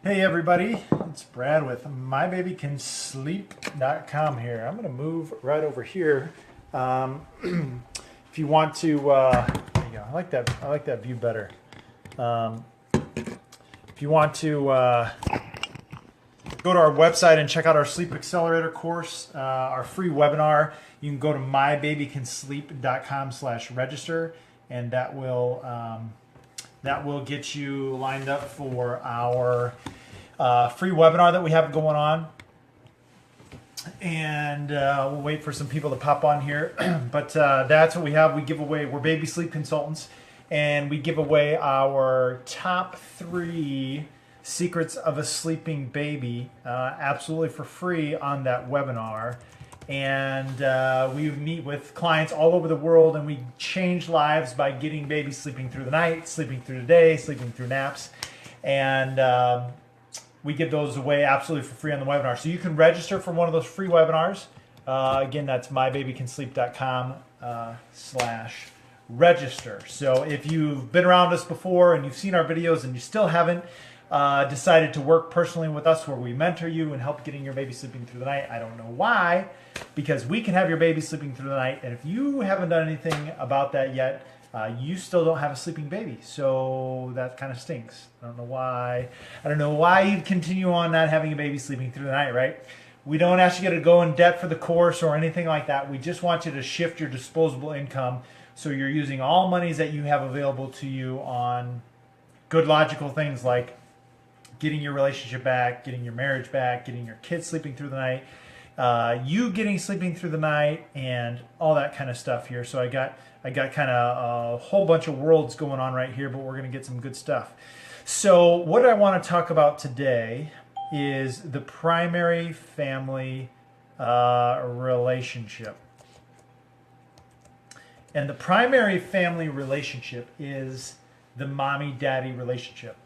Hey everybody, it's Brad with mybabycansleep.com here. I'm going to move right over here. Um, if you want to, there you go. I like that view better. Um, if you want to go to our website and check out our Sleep Accelerator course, our free webinar, you can go to mybabycansleep.com/register, and that will get you lined up for our free webinar that we have going on. And we'll wait for some people to pop on here. But that's what we have. We give away, we're baby sleep consultants, and we give away our top 3 secrets of a sleeping baby absolutely for free on that webinar. And we meet with clients all over the world, and we change lives by getting babies sleeping through the night, sleeping through the day, sleeping through naps. And we give those away absolutely for free on the webinar. So you can register for one of those free webinars. Again, that's mybabycansleep.com/register. So if you've been around us before and you've seen our videos and you still haven't decided to work personally with us, where we mentor you and help getting your baby sleeping through the night, I don't know why, because we can have your baby sleeping through the night. And if you haven't done anything about that yet, you still don't have a sleeping baby. So that kind of stinks. I don't know why you'd continue on not having a baby sleeping through the night, right? We don't ask you to go in debt for the course or anything like that. We just want you to shift your disposable income so you're using all monies that you have available to you on good logical things like getting your relationship back, getting your marriage back, getting your kids sleeping through the night, you getting sleeping through the night, and all that kind of stuff here. So I got kind of a whole bunch of worlds going on right here, but we're going to get some good stuff. So what I want to talk about today is the primary family relationship. And the primary family relationship is the mommy-daddy relationship.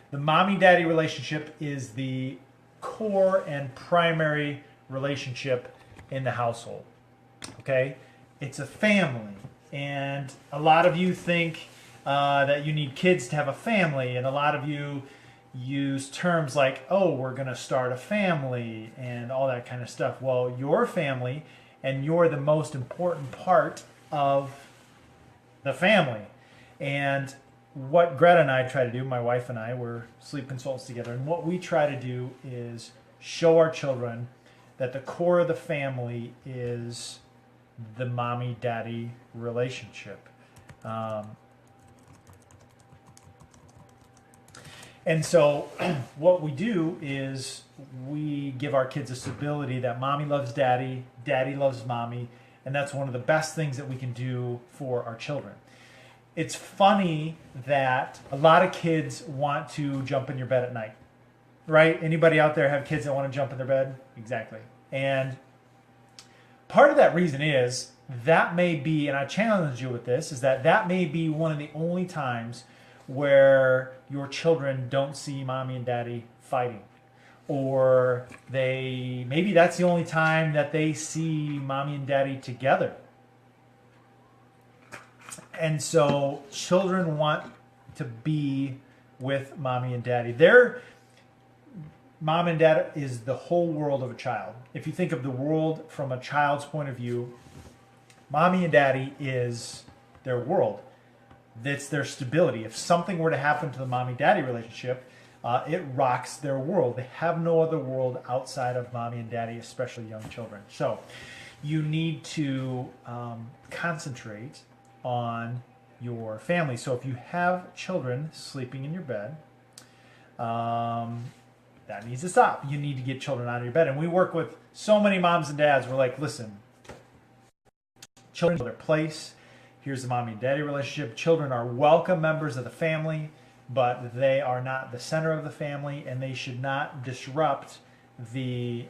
The mommy-daddy relationship is the core and primary relationship in the household. Okay? It's a family. And a lot of you think that you need kids to have a family. And a lot of you use terms like, oh, we're going to start a family and all that kind of stuff. Well, your family, and you're the most important part of the family. And what Greta and I try to do, my wife and I, we're sleep consultants together, and what we try to do is show our children that the core of the family is the mommy-daddy relationship. And so what we do is we give our kids a stability that mommy loves daddy, daddy loves mommy, and that's one of the best things that we can do for our children. It's funny that a lot of kids want to jump in your bed at night, right? Anybody out there have kids that want to jump in their bed? Exactly. And part of that reason is that may be, and I challenge you with this, is that may be one of the only times where your children don't see mommy and daddy fighting. Or maybe that's the only time that they see mommy and daddy together. And so children want to be with mommy and daddy. Mom and dad is the whole world of a child. If you think of the world from a child's point of view, mommy and daddy is their world. That's their stability. If something were to happen to the mommy-daddy relationship, it rocks their world. They have no other world outside of mommy and daddy, especially young children. So you need to concentrate on your family. So if you have children sleeping in your bed, that needs to stop. You need to get children out of your bed. And we work with so many moms and dads. We're like, listen, children know their place. Here's the mommy and daddy relationship. Children are welcome members of the family, but they are not the center of the family, and they should not disrupt the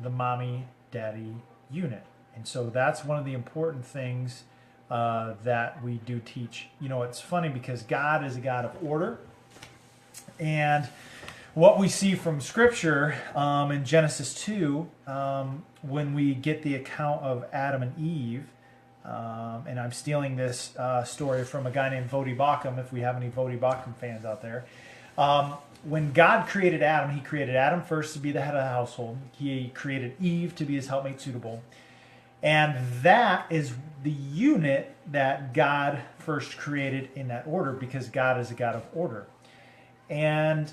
mommy-daddy unit. And so that's one of the important things that we do teach. You know, it's funny because God is a God of order, and what we see from Scripture in Genesis 2, when we get the account of Adam and Eve, and I'm stealing this story from a guy named Vodi Bakum, if we have any Vodi Bakum fans out there. When God created Adam, he created Adam first to be the head of the household. He created Eve to be his helpmate suitable. And that is the unit that God first created in that order, because God is a God of order. And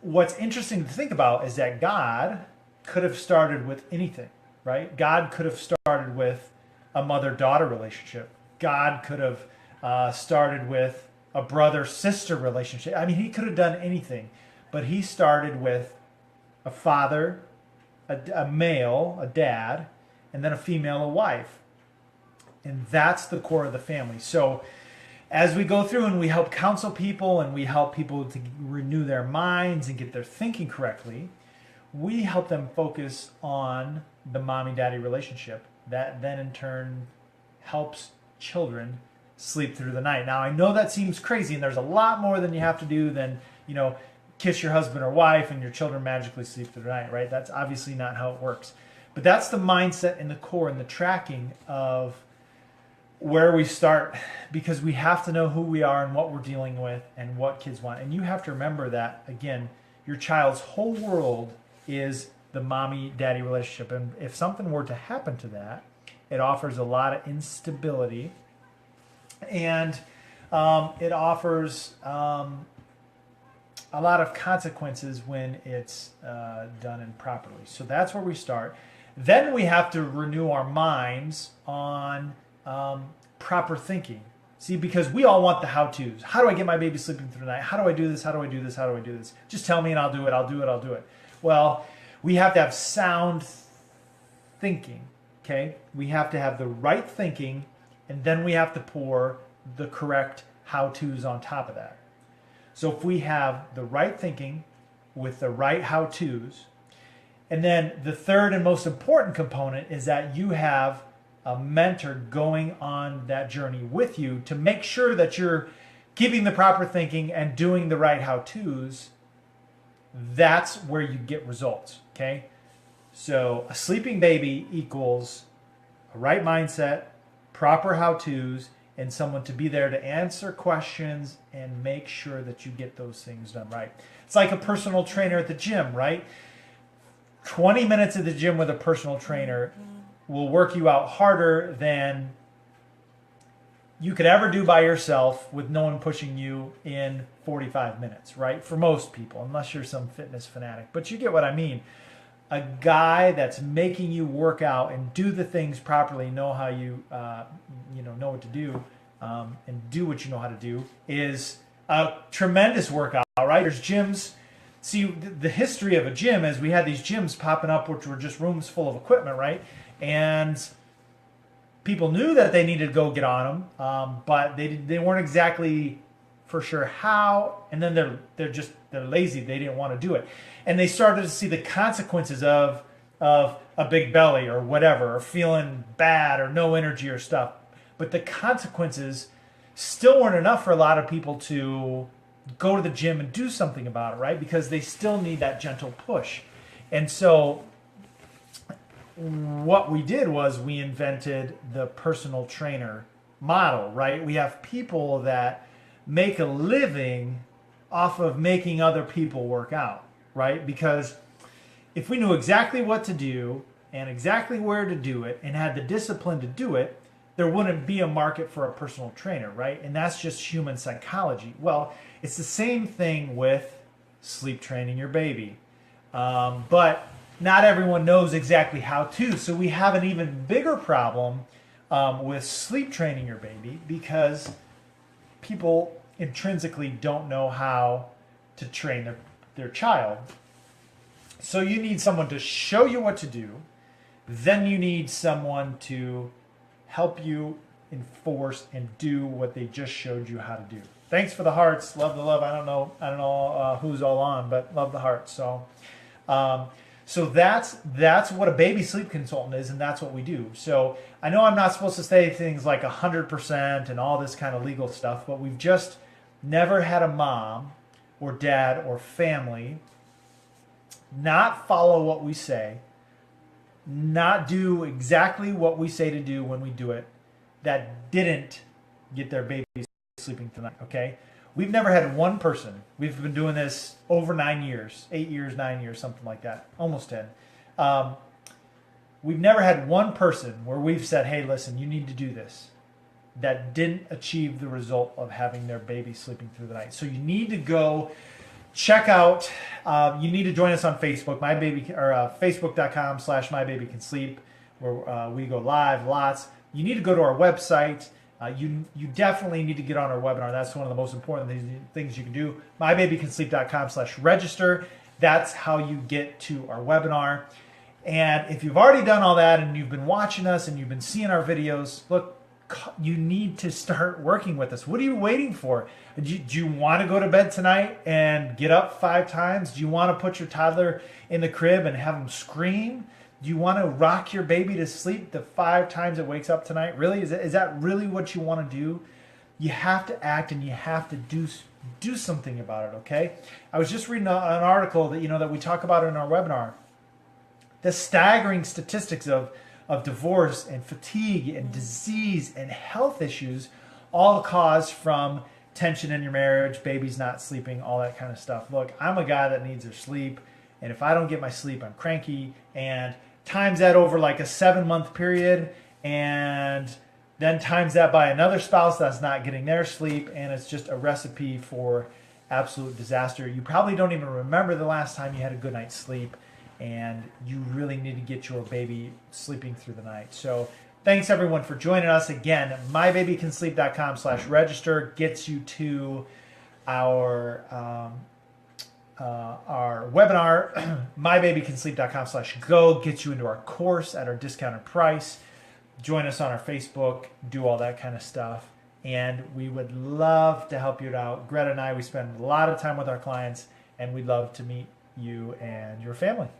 what's interesting to think about is that God could have started with anything, right? God could have started with a mother-daughter relationship. God could have started with a brother-sister relationship. I mean, he could have done anything, but he started with a father, a male, a dad, and then a female, a wife. And that's the core of the family. So as we go through and we help counsel people and we help people to renew their minds and get their thinking correctly, we help them focus on the mommy-daddy relationship. That then in turn helps children sleep through the night. Now, I know that seems crazy, and there's a lot more than you have to do than, kiss your husband or wife and your children magically sleep through the night, right? That's obviously not how it works. But that's the mindset and the core and the tracking of where we start, because we have to know who we are and what we're dealing with and what kids want. And you have to remember that, again, your child's whole world is the mommy-daddy relationship. And if something were to happen to that, it offers a lot of instability. And it offers a lot of consequences when it's done improperly. So that's where we start. Then we have to renew our minds on proper thinking. See, because we all want the how-tos. How do I get my baby sleeping through the night? How do I do this? How do I do this? How do I do this? Just tell me and I'll do it. I'll do it. I'll do it. Well, we have to have sound thinking, okay? We have to have the right thinking, and then we have to pour the correct how-tos on top of that. So if we have the right thinking with the right how-tos, and then the third and most important component is that you have a mentor going on that journey with you to make sure that you're keeping the proper thinking and doing the right how-tos. That's where you get results, okay? So a sleeping baby equals a right mindset, proper how-tos, and someone to be there to answer questions and make sure that you get those things done right. It's like a personal trainer at the gym, right? 20 minutes at the gym with a personal trainer will work you out harder than you could ever do by yourself with no one pushing you in 45 minutes, right? For most people, unless you're some fitness fanatic. But you get what I mean. A guy that's making you work out and do the things properly, know how you, know what to do, and do what you know how to do, is a tremendous workout, right? There's gyms. See, the history of a gym is we had these gyms popping up, which were just rooms full of equipment, right? And people knew that they needed to go get on them, but they weren't exactly for sure how. And then they're lazy. They didn't want to do it, and they started to see the consequences of a big belly or whatever, or feeling bad or no energy or stuff. But the consequences still weren't enough for a lot of people to go to the gym and do something about it, right? Because they still need that gentle push. And so what we did was we invented the personal trainer model, right? We have people that make a living off of making other people work out, right? Because if we knew exactly what to do and exactly where to do it and had the discipline to do it, there wouldn't be a market for a personal trainer, right? And that's just human psychology. Well, it's the same thing with sleep training your baby. But not everyone knows exactly how to. So we have an even bigger problem with sleep training your baby, because people intrinsically don't know how to train their child. So you need someone to show you what to do. Then you need someone to help you enforce and do what they just showed you how to do. Thanks for the hearts. Love the love. I don't know who's all on, but love the hearts. So that's what a baby sleep consultant is, and that's what we do. So I know I'm not supposed to say things like 100% and all this kind of legal stuff, but we've just never had a mom or dad or family not follow what we say not do exactly what we say to do when we do it that didn't get their baby sleeping tonight, okay? We've never had one person. We've been doing this over 9 years, 8 years, 9 years, something like that, almost 10. We've never had one person where we've said, hey, listen, you need to do this, that didn't achieve the result of having their baby sleeping through the night. So you need to go check out, you need to join us on Facebook, facebook.com/mybabycansleep, where we go live lots. You need to go to our website. You definitely need to get on our webinar. That's one of the most important things you can do. mybabycansleep.com/register. That's how you get to our webinar. And if you've already done all that and you've been watching us and you've been seeing our videos, look, you need to start working with us. What are you waiting for? Do you want to go to bed tonight and get up 5 times? Do you want to put your toddler in the crib and have him scream? Do you want to rock your baby to sleep the 5 times it wakes up tonight? Really? Is that really what you want to do? You have to act and you have to do something about it, okay? I was just reading an article that that we talk about in our webinar. The staggering statistics of divorce and fatigue and disease and health issues, all caused from tension in your marriage, babies not sleeping, all that kind of stuff. Look, I'm a guy that needs their sleep, and if I don't get my sleep, I'm cranky, and times that over like a 7-month period, and then times that by another spouse that's not getting their sleep, and it's just a recipe for absolute disaster. You probably don't even remember the last time you had a good night's sleep, and you really need to get your baby sleeping through the night. So thanks everyone for joining us. Again, mybabycansleep.com/register gets you to our webinar. mybabycansleep.com/go gets you into our course at our discounted price. Join us on our Facebook, do all that kind of stuff. And we would love to help you out. Greta and I, we spend a lot of time with our clients, and we'd love to meet you and your family.